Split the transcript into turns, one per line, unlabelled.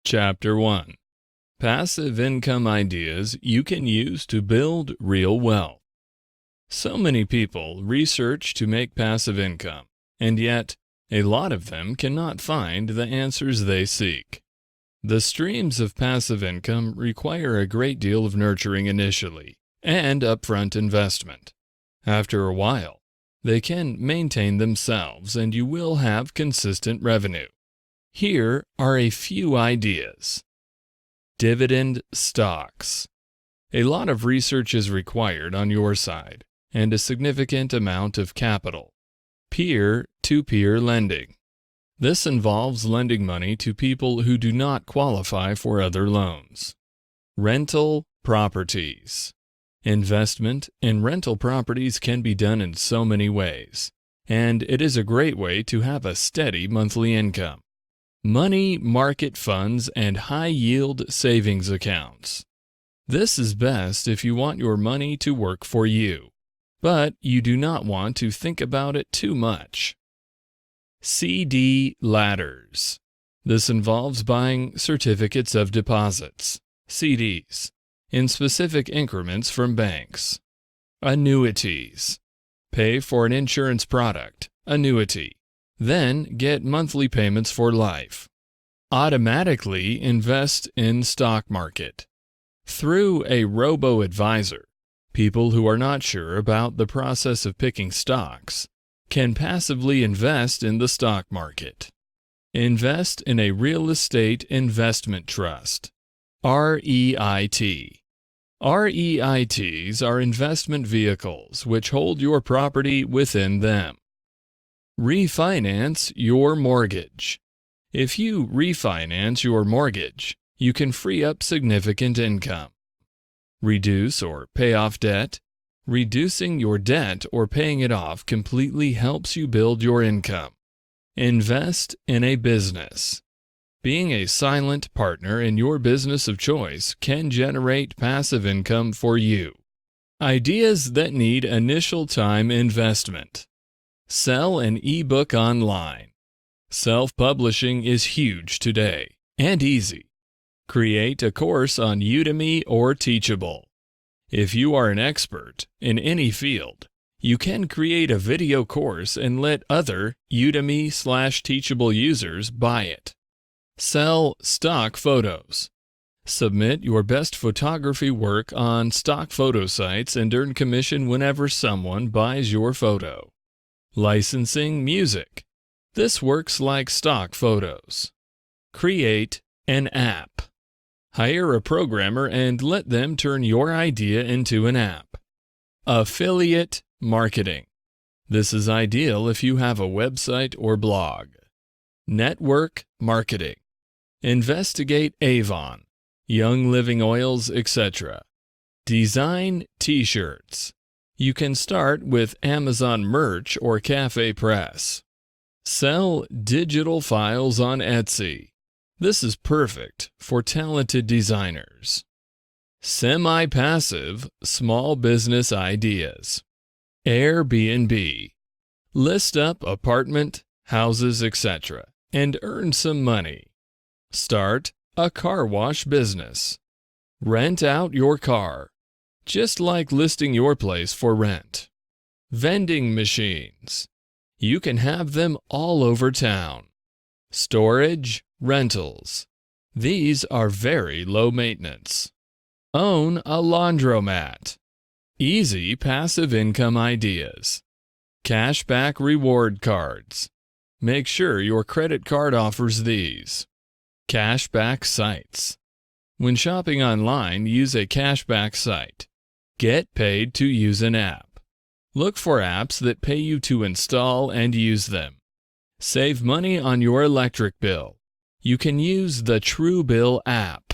Chapter 1. Passive Income Ideas You Can Use to Build Real Wealth. So many people research to make passive income, and yet a lot of them cannot find the answers they seek. The streams of passive income require a great deal of nurturing initially and upfront investment. After a while, they can maintain themselves and you will have consistent revenue. Here are a few ideas. Dividend stocks. A lot of research is required on your side and a significant amount of capital. Peer-to-peer lending. This involves lending money to people who do not qualify for other loans. Rental properties. Investment in rental properties can be done in so many ways, and it is a great way to have a steady monthly income. Money market funds and high-yield savings accounts. This is best if you want your money to work for you, but you do not want to think about it too much. CD ladders. This involves buying certificates of deposits, CDs, in specific increments from banks. Annuities. Pay for an insurance product, annuity. Then get monthly payments for life. Automatically invest in stock market. Through a robo advisor, people who are not sure about the process of picking stocks can passively invest in the stock market. Invest in a real estate investment trust. REIT. REITs are investment vehicles which hold your property within them. Refinance your mortgage. If you refinance your mortgage, you can free up significant income. Reduce or pay off debt. Reducing your debt or paying it off completely helps you build your income. Invest in a business. Being a silent partner in your business of choice can generate passive income for you. Ideas that need initial time investment. Sell an ebook online. Self-publishing is huge today and easy. Create a course on Udemy or Teachable. If you are an expert in any field, you can create a video course and let other Udemy/Teachable users buy it. Sell stock photos. Submit your best photography work on stock photo sites and earn commission whenever someone buys your photo. Licensing music. This works like stock photos. Create an app. Hire a programmer and let them turn your idea into an app. Affiliate marketing. This is ideal if you have a website or blog. Network marketing. Investigate Avon, Young Living Oils, etc. Design t-shirts. You can start with Amazon merch or Cafe Press. Sell digital files on Etsy. This is perfect for talented designers. Semi-passive small business ideas. Airbnb. List up apartment, houses, etc. and earn some money. Start a car wash business. Rent out your car, just like listing your place for rent. Vending machines. You can have them all over town. Storage, rentals. These are very low maintenance. Own a laundromat. Easy passive income ideas. Cashback reward cards. Make sure your credit card offers these. Cashback sites. When shopping online, use a cashback site. Get paid to use an app. Look for apps that pay you to install and use them. Save money on your electric bill. You can use the Truebill app.